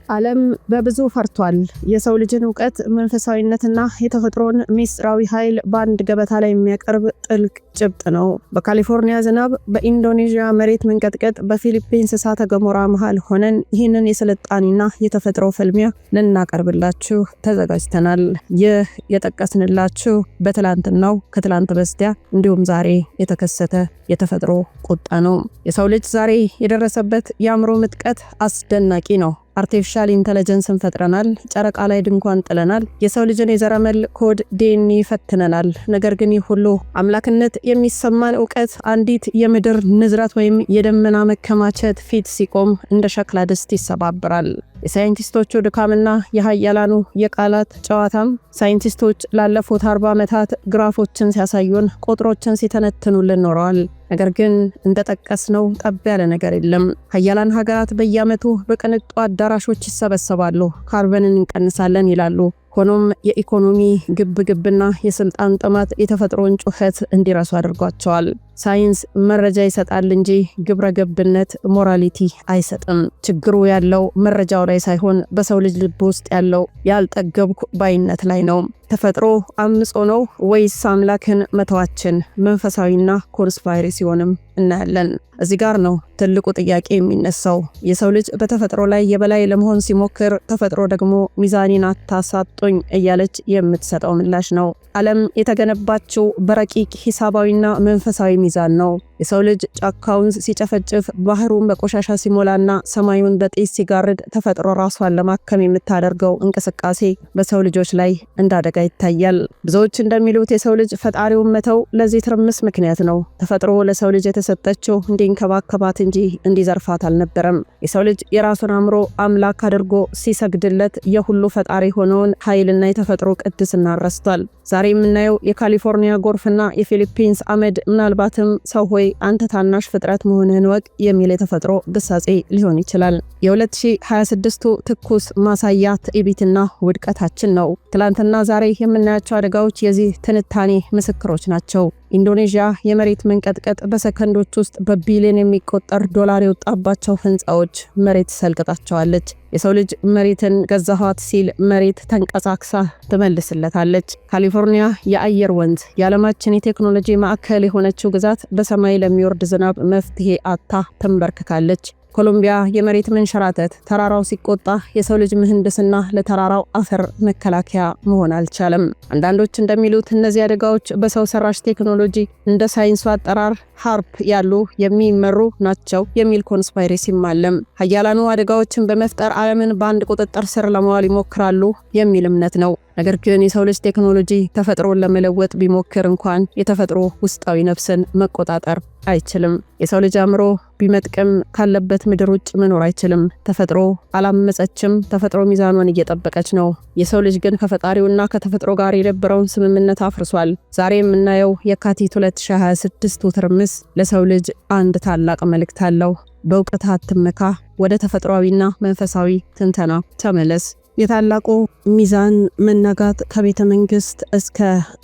ዓለም በብዙ ፈርቷል። የሰው ልጅን ዕውቀት፣ መንፈሳዊነትና የተፈጥሮን ሚስጥራዊ ኃይል በአንድ ገበታ ላይ የሚያቀርብ ጥልቅ ጭብጥ ነው። በካሊፎርኒያ ዝናብ፣ በኢንዶኔዥያ መሬት መንቀጥቀጥ፣ በፊሊፒንስ እሳተ ገሞራ መሃል ሆነን ይህንን የስልጣኔና የተፈጥሮ ፍልሚያ ልናቀርብላችሁ ተዘጋጅተናል። ይህ የጠቀስንላችሁ በትላንትናው ከትላንት በስቲያ እንዲሁም ዛሬ የተከሰተ የተፈጥሮ ቁጣ ነው። የሰው ልጅ ዛሬ የደረሰበት የአእምሮ ምጥቀት አስደናቂ ነው። አርቲፊሻል ኢንተለጀንስን ፈጥረናል። ጨረቃ ላይ ድንኳን ጥለናል። የሰው ልጅን የዘረመል ኮድ ዲኤንኤ ፈትነናል። ነገር ግን ይህ ሁሉ አምላክነት የሚሰማን ዕውቀት አንዲት የምድር ንዝረት ወይም የደመና መከማቸት ፊት ሲቆም እንደ ሸክላ ድስት ይሰባብራል። የሳይንቲስቶቹ ድካምና የኃያላኑ የቃላት ጨዋታም ሳይንቲስቶች ላለፉት 40 ዓመታት ግራፎችን ሲያሳዩን፣ ቁጥሮችን ሲተነትኑልን ኖረዋል። ነገር ግን እንደጠቀስነው ጠብ ያለ ነገር የለም። ኃያላን ሀገራት በየዓመቱ በቅንጡ አዳራሾች ይሰበሰባሉ፣ ካርበንን እንቀንሳለን ይላሉ። ሆኖም የኢኮኖሚ ግብግብና የስልጣን ጥማት የተፈጥሮን ጩኸት እንዲረሱ አድርጓቸዋል። ሳይንስ መረጃ ይሰጣል እንጂ ግብረ ገብነት ሞራሊቲ አይሰጥም። ችግሩ ያለው መረጃው ላይ ሳይሆን በሰው ልጅ ልብ ውስጥ ያለው ያልጠገብኩ ባይነት ላይ ነው። ተፈጥሮ አምጾ ነው ወይስ አምላክን መተዋችን? መንፈሳዊና ኮንስፓይሪ ሲሆንም እናያለን። እዚህ ጋር ነው ትልቁ ጥያቄ የሚነሳው። የሰው ልጅ በተፈጥሮ ላይ የበላይ ለመሆን ሲሞክር፣ ተፈጥሮ ደግሞ ሚዛኔን አታሳጡኝ እያለች የምትሰጠው ምላሽ ነው። ዓለም የተገነባችው በረቂቅ ሂሳባዊና መንፈሳዊ ሚዛን ነው። የሰው ልጅ ጫካውን ሲጨፈጭፍ፣ ባህሩን በቆሻሻ ሲሞላና ሰማዩን በጤስ ሲጋርድ ተፈጥሮ ራሷን ለማከም የምታደርገው እንቅስቃሴ በሰው ልጆች ላይ እንዳደጋ ይታያል። ብዙዎች እንደሚሉት የሰው ልጅ ፈጣሪውን መተው ለዚህ ትርምስ ምክንያት ነው። ተፈጥሮ ለሰው ልጅ የተሰጠችው እንዲንከባከባት እንጂ እንዲዘርፋት አልነበረም። የሰው ልጅ የራሱን አእምሮ አምላክ አድርጎ ሲሰግድለት የሁሉ ፈጣሪ ሆነውን ኃይልና የተፈጥሮ ቅድስና ረስቷል። ዛሬ የምናየው የካሊፎርኒያ ጎርፍና የፊሊፒንስ አመድ ምናልባትም ሰው ሆይ አንተ ታናሽ ፍጥረት መሆንህን ወቅ የሚል የተፈጥሮ ግሳጼ ሊሆን ይችላል። የ2026ቱ ትኩስ ማሳያ ትዕቢትና ውድቀታችን ነው። ትላንትና ዛሬ የምናያቸው አደጋዎች የዚህ ትንታኔ ምስክሮች ናቸው። ኢንዶኔዥያ የመሬት መንቀጥቀጥ በሰከንዶች ውስጥ በቢሊዮን የሚቆጠር ዶላር የወጣባቸው ህንፃዎች መሬት ሰልቅጣቸዋለች። የሰው ልጅ መሬትን ገዛኋት ሲል መሬት ተንቀሳቅሳ ትመልስለታለች። ካሊፎርኒያ የአየር ወንዝ የዓለማችን የቴክኖሎጂ ማዕከል የሆነችው ግዛት በሰማይ ለሚወርድ ዝናብ መፍትሄ አታ ተንበርክካለች። ኮሎምቢያ የመሬት መንሸራተት ተራራው ሲቆጣ የሰው ልጅ ምህንድስና ለተራራው አፈር መከላከያ መሆን አልቻለም። አንዳንዶች እንደሚሉት እነዚህ አደጋዎች በሰው ሰራሽ ቴክኖሎጂ እንደ ሳይንሱ አጠራር ሃርፕ ያሉ የሚመሩ ናቸው የሚል ኮንስፓይሬሲም አለም። ኃያላኑ አደጋዎችን በመፍጠር ዓለምን በአንድ ቁጥጥር ስር ለማዋል ይሞክራሉ የሚል እምነት ነው። ነገር ግን የሰው ልጅ ቴክኖሎጂ ተፈጥሮን ለመለወጥ ቢሞክር እንኳን የተፈጥሮ ውስጣዊ ነፍስን መቆጣጠር አይችልም። የሰው ልጅ አእምሮ ቢመጥቅም ካለበት ምድር ውጭ መኖር አይችልም። ተፈጥሮ አላመፀችም። ተፈጥሮ ሚዛኗን እየጠበቀች ነው። የሰው ልጅ ግን ከፈጣሪውና ከተፈጥሮ ጋር የነበረውን ስምምነት አፍርሷል። ዛሬ የምናየው የካቲት 2026 ትርምስ ለሰው ልጅ አንድ ታላቅ መልእክት አለው። በእውቀት አትመካ፣ ወደ ተፈጥሯዊና መንፈሳዊ ትንተና ተመለስ። የታላቁ ሚዛን መናጋት ከቤተ መንግስት እስከ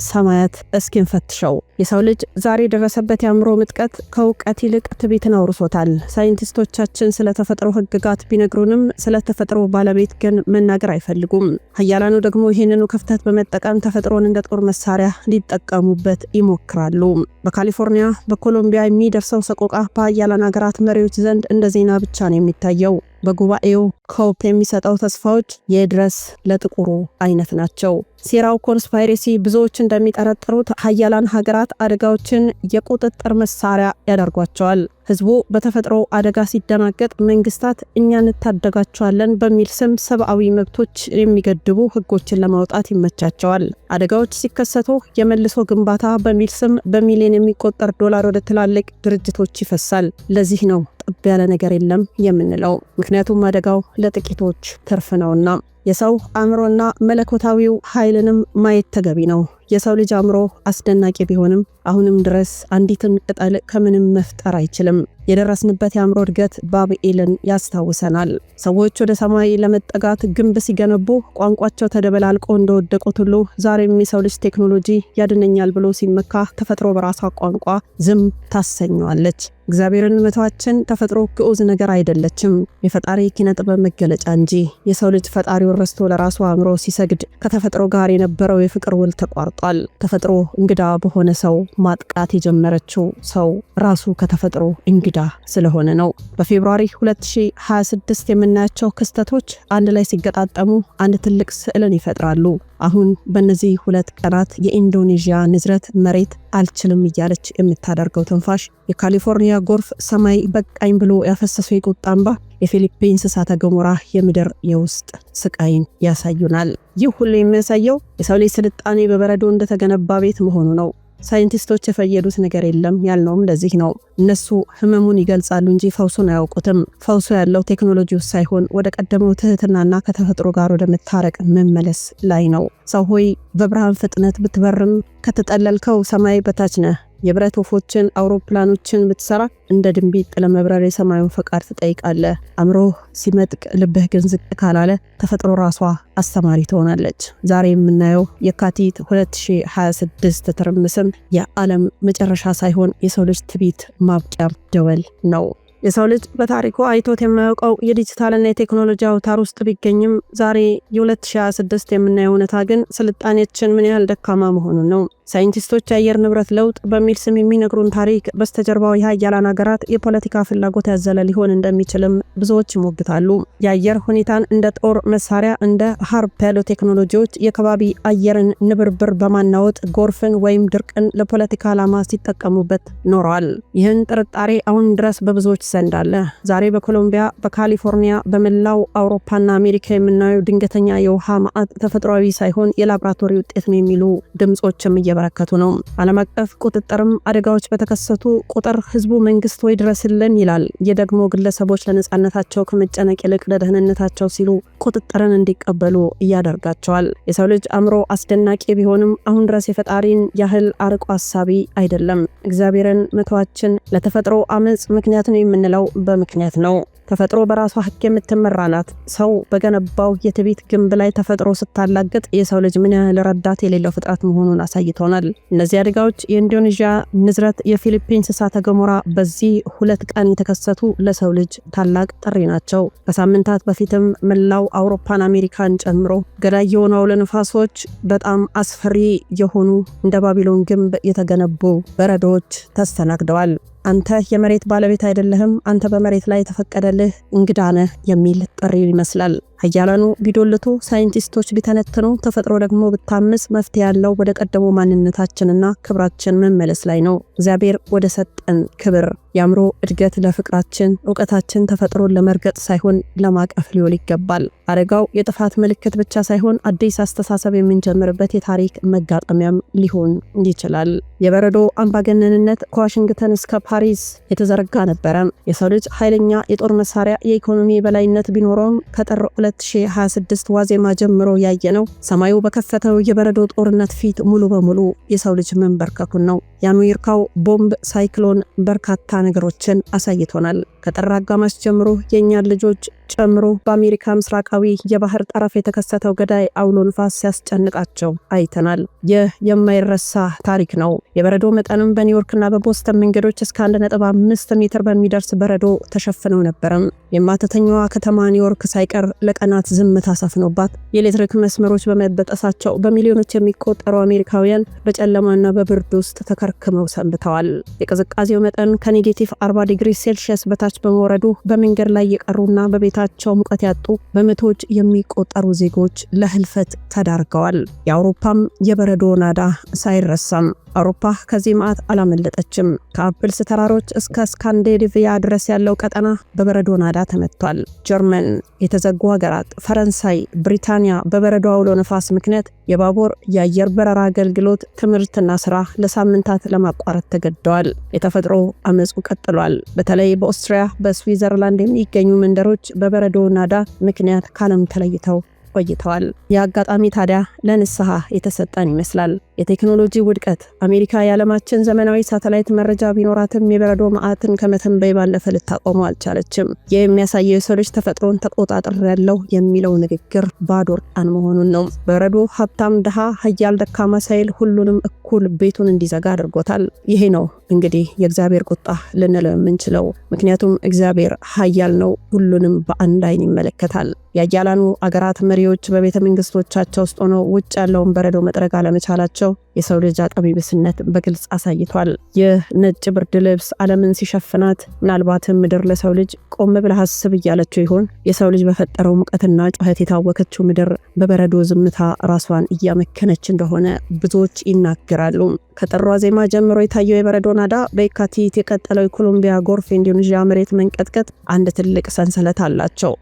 ሰማያት እስኪንፈትሸው የሰው ልጅ ዛሬ የደረሰበት የአእምሮ ምጥቀት ከእውቀት ይልቅ ትዕቢትን አውርሶታል። ሳይንቲስቶቻችን ስለ ተፈጥሮ ህግጋት ቢነግሩንም ስለ ተፈጥሮ ባለቤት ግን መናገር አይፈልጉም። ኃያላኑ ደግሞ ይህንኑ ክፍተት በመጠቀም ተፈጥሮን እንደ ጦር መሳሪያ ሊጠቀሙበት ይሞክራሉ። በካሊፎርኒያ፣ በኮሎምቢያ የሚደርሰው ሰቆቃ በኃያላን ሀገራት መሪዎች ዘንድ እንደ ዜና ብቻ ነው የሚታየው። በጉባኤው ኮፕ የሚሰጠው ተስፋዎች የድረስ ለጥቁሩ አይነት ናቸው። ሴራው ኮንስፓይሬሲ ብዙዎች እንደሚጠረጥሩት ኃያላን ሀገራት አደጋዎችን የቁጥጥር መሳሪያ ያደርጓቸዋል። ህዝቡ በተፈጥሮ አደጋ ሲደናገጥ መንግስታት እኛ እንታደጋቸዋለን በሚል ስም ሰብአዊ መብቶች የሚገድቡ ህጎችን ለማውጣት ይመቻቸዋል። አደጋዎች ሲከሰቱ የመልሶ ግንባታ በሚል ስም በሚሊዮን የሚቆጠር ዶላር ወደ ትላልቅ ድርጅቶች ይፈሳል። ለዚህ ነው ጠብ ያለ ነገር የለም የምንለው። ምክንያቱም አደጋው ለጥቂቶች ትርፍ ነውና። የሰው አእምሮና መለኮታዊው ኃይልንም ማየት ተገቢ ነው። የሰው ልጅ አእምሮ አስደናቂ ቢሆንም አሁንም ድረስ አንዲትን ቅጠል ከምንም መፍጠር አይችልም። የደረስንበት የአእምሮ እድገት ባብኤልን ያስታውሰናል። ሰዎች ወደ ሰማይ ለመጠጋት ግንብ ሲገነቡ ቋንቋቸው ተደበላልቆ እንደወደቁት ሁሉ ዛሬም የሰው ልጅ ቴክኖሎጂ ያድነኛል ብሎ ሲመካ ተፈጥሮ በራሷ ቋንቋ ዝም ታሰኘዋለች። እግዚአብሔርን መተዋችን ተፈጥሮ ግዑዝ ነገር አይደለችም፣ የፈጣሪ ኪነ ጥበብ መገለጫ እንጂ። የሰው ልጅ ፈጣሪውን ረስቶ ለራሱ አእምሮ ሲሰግድ ከተፈጥሮ ጋር የነበረው የፍቅር ውል ተቋርጧል። ተፈጥሮ እንግዳ በሆነ ሰው ማጥቃት የጀመረችው ሰው ራሱ ከተፈጥሮ እንግዳ ስለሆነ ነው። በፌብሩዋሪ 2026 የምናያቸው ክስተቶች አንድ ላይ ሲገጣጠሙ አንድ ትልቅ ስዕልን ይፈጥራሉ። አሁን በእነዚህ 2 ቀናት የኢንዶኔዥያ ንዝረት መሬት አልችልም እያለች የምታደርገው ትንፋሽ፣ የካሊፎርኒያ ጎርፍ ሰማይ በቃኝ ብሎ ያፈሰሰው የቁጣ እንባ፣ የፊሊፒንስ እሳተ ገሞራ የምድር የውስጥ ስቃይን ያሳዩናል። ይህ ሁሉ የሚያሳየው የሰው ልጅ ስልጣኔ በበረዶ እንደተገነባ ቤት መሆኑ ነው። ሳይንቲስቶች የፈየዱት ነገር የለም ያልነውም ለዚህ ነው። እነሱ ህመሙን ይገልጻሉ እንጂ ፈውሱን አያውቁትም። ፈውሱ ያለው ቴክኖሎጂ ውስጥ ሳይሆን ወደ ቀደመው ትህትናና ከተፈጥሮ ጋር ወደ መታረቅ መመለስ ላይ ነው። ሰው ሆይ በብርሃን ፍጥነት ብትበርም ከተጠለልከው ሰማይ በታች ነህ። የብረት ወፎችን አውሮፕላኖችን ብትሰራ እንደ ድንቢጥ ለመብረር የሰማዩን ፈቃድ ትጠይቃለህ። አእምሮህ ሲመጥቅ ልብህ ግን ዝቅ ካላለ ተፈጥሮ ራሷ አስተማሪ ትሆናለች። ዛሬ የምናየው የካቲት 2026 ትርምስም የዓለም መጨረሻ ሳይሆን የሰው ልጅ ትዕቢት ማብቂያ ደወል ነው። የሰው ልጅ በታሪኩ አይቶት የማያውቀው የዲጂታልና የቴክኖሎጂ አውታር ውስጥ ቢገኝም ዛሬ የ2026 የምናየው እውነታ ግን ስልጣኔያችን ምን ያህል ደካማ መሆኑን ነው። ሳይንቲስቶች የአየር ንብረት ለውጥ በሚል ስም የሚነግሩን ታሪክ በስተጀርባው የሀያላን ሀገራት የፖለቲካ ፍላጎት ያዘለ ሊሆን እንደሚችልም ብዙዎች ይሞግታሉ። የአየር ሁኔታን እንደ ጦር መሳሪያ እንደ ሃርፕ ያሉ ቴክኖሎጂዎች የከባቢ አየርን ንብርብር በማናወጥ ጎርፍን ወይም ድርቅን ለፖለቲካ ዓላማ ሲጠቀሙበት ኖረዋል። ይህን ጥርጣሬ አሁን ድረስ በብዙዎች ዘንድ አለ። ዛሬ በኮሎምቢያ፣ በካሊፎርኒያ፣ በመላው አውሮፓና አሜሪካ የምናየው ድንገተኛ የውሃ ማዕት ተፈጥሯዊ ሳይሆን የላብራቶሪ ውጤት ነው የሚሉ ድምጾችም እየበረከቱ ነው። ዓለም አቀፍ ቁጥጥርም አደጋዎች በተከሰቱ ቁጥር ህዝቡ መንግስት ወይ ድረስልን ይላል። የደግሞ ግለሰቦች ለነጻነታቸው ከመጨነቅ ይልቅ ለደህንነታቸው ሲሉ ቁጥጥርን እንዲቀበሉ እያደርጋቸዋል። የሰው ልጅ አእምሮ አስደናቂ ቢሆንም አሁን ድረስ የፈጣሪን ያህል አርቆ ሐሳቢ አይደለም። እግዚአብሔርን መተዋችን ለተፈጥሮ አመጽ ምክንያት ነው የምንለው በምክንያት ነው። ተፈጥሮ በራሷ ህግ የምትመራ ናት። ሰው በገነባው የትዕቢት ግንብ ላይ ተፈጥሮ ስታላግጥ የሰው ልጅ ምን ያህል ረዳት የሌለው ፍጥረት መሆኑን አሳይቶናል። እነዚህ አደጋዎች የኢንዶኔዥያ ንዝረት፣ የፊሊፒንስ እሳተ ገሞራ በዚህ 2 ቀን የተከሰቱ ለሰው ልጅ ታላቅ ጥሪ ናቸው። ከሳምንታት በፊትም መላው አውሮፓን አሜሪካን ጨምሮ ገዳይ የሆኑ አውሎ ነፋሶች፣ በጣም አስፈሪ የሆኑ እንደ ባቢሎን ግንብ የተገነቡ በረዶዎች ተስተናግደዋል። አንተ የመሬት ባለቤት አይደለህም፣ አንተ በመሬት ላይ የተፈቀደልህ እንግዳ ነህ የሚል ጥሪ ይመስላል። ሀያላኑ ቢዶልቱ፣ ሳይንቲስቶች ቢተነትኑ፣ ተፈጥሮ ደግሞ ብታምጽ መፍትሄ ያለው ወደ ቀደሙ ማንነታችንና ክብራችን መመለስ ላይ ነው። እግዚአብሔር ወደ ሰጠን ክብር የአእምሮ እድገት ለፍቅራችን፣ እውቀታችን ተፈጥሮን ለመርገጥ ሳይሆን ለማቀፍ ሊውል ይገባል። አደጋው የጥፋት ምልክት ብቻ ሳይሆን አዲስ አስተሳሰብ የምንጀምርበት የታሪክ መጋጠሚያም ሊሆን ይችላል። የበረዶ አምባገነንነት ከዋሽንግተን እስከ ፓሪስ የተዘረጋ ነበረ። የሰው ልጅ ኃይለኛ የጦር መሳሪያ፣ የኢኮኖሚ በላይነት ቢኖረውም ከጥር 2026 ዋዜማ ጀምሮ ያየነው ሰማዩ በከፈተው የበረዶ ጦርነት ፊት ሙሉ በሙሉ የሰው ልጅ መንበርከኩን ነው። የአሜሪካው ቦምብ ሳይክሎን በርካታ ነገሮችን አሳይቶናል። ከጥር አጋማሽ ጀምሮ የእኛን ልጆች ጨምሮ በአሜሪካ ምስራቃዊ የባህር ጠረፍ የተከሰተው ገዳይ አውሎ ንፋስ ሲያስጨንቃቸው አይተናል። ይህ የማይረሳ ታሪክ ነው። የበረዶ መጠንም በኒውዮርክና በቦስተን መንገዶች እስከ 1.5 ሜትር በሚደርስ በረዶ ተሸፍነው ነበረም። የማተተኛዋ ከተማ ኒውዮርክ ሳይቀር ለቀናት ዝምታ ሰፍኖባት የኤሌክትሪክ መስመሮች በመበጠሳቸው በሚሊዮኖች የሚቆጠሩ አሜሪካውያን በጨለማና በብርድ ውስጥ ተከርክመው ሰንብተዋል። የቅዝቃዜው መጠን ከኔጌቲቭ 40 ዲግሪ ሴልሺየስ በታች በመውረዱ በመንገድ ላይ የቀሩና በቤታቸው ሙቀት ያጡ በመቶዎች የሚቆጠሩ ዜጎች ለህልፈት ተዳርገዋል። የአውሮፓም የበረዶ ናዳ ሳይረሳም አውሮፓ ከዚህ መዓት አላመለጠችም። ከአፕልስ ተራሮች እስከ ስካንዲኔቪያ ድረስ ያለው ቀጠና በበረዶ ናዳ ተመቷል። ጀርመን፣ የተዘጉ ሀገራት፣ ፈረንሳይ፣ ብሪታንያ በበረዶ አውሎ ነፋስ ምክንያት የባቡር የአየር በረራ አገልግሎት፣ ትምህርትና ስራ ለሳምንታት ለማቋረጥ ተገደዋል። የተፈጥሮ አመጹ ቀጥሏል። በተለይ በኦስትሪያ፣ በስዊዘርላንድ የሚገኙ መንደሮች በበረዶ ናዳ ምክንያት ካለም ተለይተው ቆይተዋል። የአጋጣሚ ታዲያ ለንስሐ የተሰጠን ይመስላል። የቴክኖሎጂ ውድቀት አሜሪካ የዓለማችን ዘመናዊ ሳተላይት መረጃ ቢኖራትም የበረዶ መዓትን ከመተንበይ ባለፈ ልታቆመው አልቻለችም። ይህ የሚያሳየው የሰው ልጅ ተፈጥሮን ተቆጣጠር ያለው የሚለው ንግግር ባዶ እርቃን መሆኑን ነው። በረዶ ሀብታም፣ ድሃ፣ ኃያል፣ ደካማ ሳይል ሁሉንም እኩል ቤቱን እንዲዘጋ አድርጎታል። ይሄ ነው እንግዲህ የእግዚአብሔር ቁጣ ልንለው የምንችለው። ምክንያቱም እግዚአብሔር ኃያል ነው፣ ሁሉንም በአንድ አይን ይመለከታል። የአያላኑ አገራት መሪዎች በቤተ መንግስቶቻቸው ውስጥ ሆነው ውጭ ያለውን በረዶ መጥረግ አለመቻላቸው የሰው ልጅ አቅም ቢስነት በግልጽ አሳይቷል። ይህ ነጭ ብርድ ልብስ ዓለምን ሲሸፍናት ምናልባትም ምድር ለሰው ልጅ ቆም ብለህ አስብ እያለችው ይሆን? የሰው ልጅ በፈጠረው ሙቀትና ጩኸት የታወከችው ምድር በበረዶ ዝምታ ራሷን እያመከነች እንደሆነ ብዙዎች ይናገራሉ። ከጥር ዋዜማ ጀምሮ የታየው የበረዶ ናዳ በየካቲት የቀጠለው የኮሎምቢያ ጎርፍ፣ ኢንዶኔዥያ መሬት መንቀጥቀጥ አንድ ትልቅ ሰንሰለት አላቸው።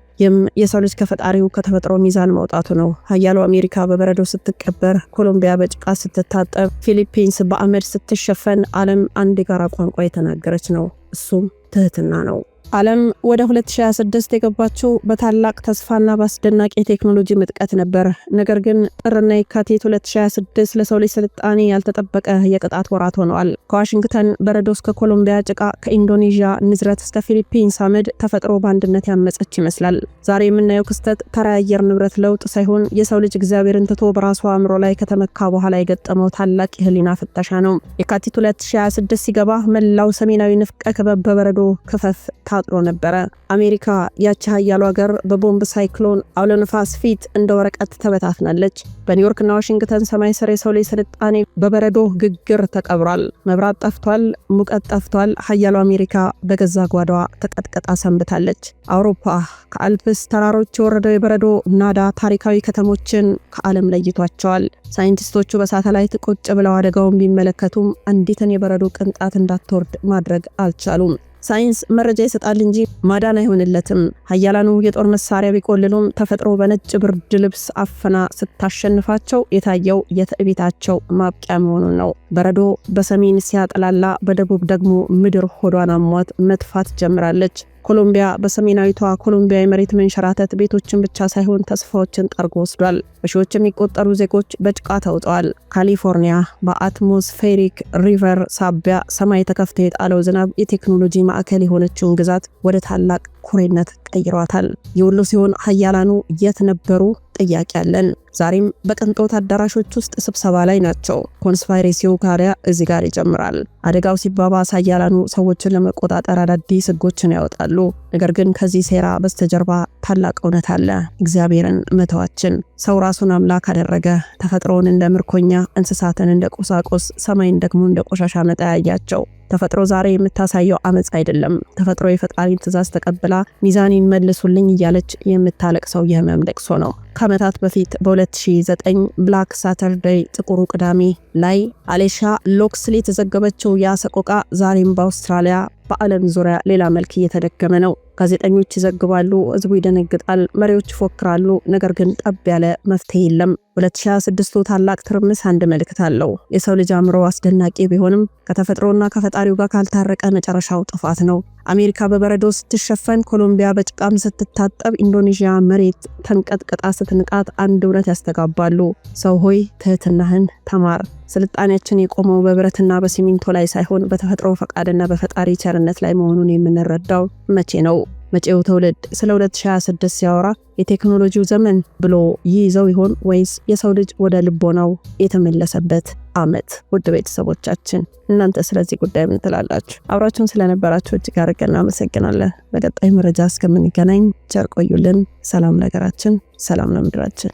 የሰው ልጅ ከፈጣሪው ከተፈጥሮ ሚዛን መውጣቱ ነው። ኃያሉ አሜሪካ በበረዶ ስትቀበር፣ ኮሎምቢያ በጭቃ ስትታጠብ፣ ፊሊፒንስ በአመድ ስትሸፈን ዓለም አንድ የጋራ ቋንቋ የተናገረች ነው። እሱም ትህትና ነው። ዓለም ወደ 2026 የገባችው በታላቅ ተስፋና በአስደናቂ የቴክኖሎጂ ምጥቀት ነበር። ነገር ግን ጥርና የካቲት 2026 ለሰው ልጅ ስልጣኔ ያልተጠበቀ የቅጣት ወራት ሆነዋል። ከዋሽንግተን በረዶ እስከ ኮሎምቢያ ጭቃ፣ ከኢንዶኔዥያ ንዝረት እስከ ፊሊፒንስ አመድ ተፈጥሮ በአንድነት ያመጸች ይመስላል። ዛሬ የምናየው ክስተት ተራ የአየር ንብረት ለውጥ ሳይሆን የሰው ልጅ እግዚአብሔርን ትቶ በራሱ አእምሮ ላይ ከተመካ በኋላ የገጠመው ታላቅ የህሊና ፍተሻ ነው። የካቲት 2026 ሲገባ መላው ሰሜናዊ ንፍቀ ክበብ በበረዶ ክፈፍ ታጥሮ ነበረ። አሜሪካ ያቺ ኃያሉ ሀገር በቦምብ ሳይክሎን አውሎ ነፋስ ፊት እንደ ወረቀት ተበታትናለች። በኒውዮርክና ዋሽንግተን ሰማይ ስር የሰው ልጅ ስልጣኔ በበረዶ ግግር ተቀብሯል። መብራት ጠፍቷል፣ ሙቀት ጠፍቷል። ኃያሉ አሜሪካ በገዛ ጓዳዋ ተቀጥቅጣ ሰንብታለች። አውሮፓ ከአልፕስ ተራሮች የወረደው የበረዶ ናዳ ታሪካዊ ከተሞችን ከዓለም ለይቷቸዋል። ሳይንቲስቶቹ በሳተላይት ቁጭ ብለው አደጋውን ቢመለከቱም አንዲትን የበረዶ ቅንጣት እንዳትወርድ ማድረግ አልቻሉም። ሳይንስ መረጃ ይሰጣል እንጂ ማዳን አይሆንለትም። ኃያላኑ የጦር መሳሪያ ቢቆልሉም ተፈጥሮ በነጭ ብርድ ልብስ አፍና ስታሸንፋቸው የታየው የትዕቢታቸው ማብቂያ መሆኑን ነው። በረዶ በሰሜን ሲያጠላላ፣ በደቡብ ደግሞ ምድር ሆዷን አሟት መጥፋት ጀምራለች። ኮሎምቢያ በሰሜናዊቷ ኮሎምቢያ የመሬት መንሸራተት ቤቶችን ብቻ ሳይሆን ተስፋዎችን ጠርጎ ወስዷል። በሺዎች የሚቆጠሩ ዜጎች በጭቃ ተውጠዋል። ካሊፎርኒያ በአትሞስፌሪክ ሪቨር ሳቢያ ሰማይ ተከፍቶ የጣለው ዝናብ የቴክኖሎጂ ማዕከል የሆነችውን ግዛት ወደ ታላቅ ኩሬነት ቀይሯታል። የሁሉ ሲሆን ኃያላኑ የት ነበሩ? ጥያቄ አለን። ዛሬም በቅንጦት አዳራሾች ውስጥ ስብሰባ ላይ ናቸው። ኮንስፓይሬሲው ታዲያ እዚህ ጋር ይጀምራል። አደጋው ሲባባስ ኃያላኑ ሰዎችን ለመቆጣጠር አዳዲስ ሕጎችን ያወጣሉ። ነገር ግን ከዚህ ሴራ በስተጀርባ ታላቅ እውነት አለ። እግዚአብሔርን መተዋችን። ሰው ራሱን አምላክ አደረገ። ተፈጥሮን እንደ ምርኮኛ፣ እንስሳትን እንደ ቁሳቁስ፣ ሰማይን ደግሞ እንደ ቆሻሻ መጣያያቸው። ተፈጥሮ ዛሬ የምታሳየው አመጽ አይደለም። ተፈጥሮ የፈጣሪን ትእዛዝ ተቀብላ ሚዛኔን መልሱልኝ እያለች የምታለቅሰው የህመም ለቅሶ ነው። ከዓመታት በፊት በ2009 ብላክ ሳተርዴይ ጥቁሩ ቅዳሜ ላይ አሌሻ ሎክስሊ የተዘገበችው ያ ሰቆቃ ዛሬም በአውስትራሊያ በዓለም ዙሪያ ሌላ መልክ እየተደገመ ነው። ጋዜጠኞች ይዘግባሉ፣ ህዝቡ ይደነግጣል፣ መሪዎች ይፎክራሉ። ነገር ግን ጠብ ያለ መፍትሄ የለም። 2026 ታላቅ ትርምስ አንድ መልእክት አለው። የሰው ልጅ አእምሮ አስደናቂ ቢሆንም ከተፈጥሮና ከፈጣሪው ጋር ካልታረቀ መጨረሻው ጥፋት ነው። አሜሪካ በበረዶ ስትሸፈን፣ ኮሎምቢያ በጭቃም ስትታጠብ፣ ኢንዶኔዥያ መሬት ተንቀጥቅጣ ስትንቃት አንድ እውነት ያስተጋባሉ። ሰው ሆይ ትህትናህን ተማር። ስልጣኔያችን የቆመው በብረትና በሲሚንቶ ላይ ሳይሆን በተፈጥሮ ፈቃድና በፈጣሪ ቸርነት ላይ መሆኑን የምንረዳው መቼ ነው? መጪው ትውልድ ስለ 2026 ሲያወራ የቴክኖሎጂው ዘመን ብሎ ይይዘው ይሆን ወይስ የሰው ልጅ ወደ ልቦናው የተመለሰበት ዓመት? ውድ ቤተሰቦቻችን እናንተ ስለዚህ ጉዳይ ምን ትላላችሁ? አብራችሁን ስለነበራችሁ እጅግ አድርገን እናመሰግናለን። በቀጣይ መረጃ እስከምንገናኝ ቸር ቆዩልን። ሰላም ለሀገራችን፣ ሰላም ለምድራችን።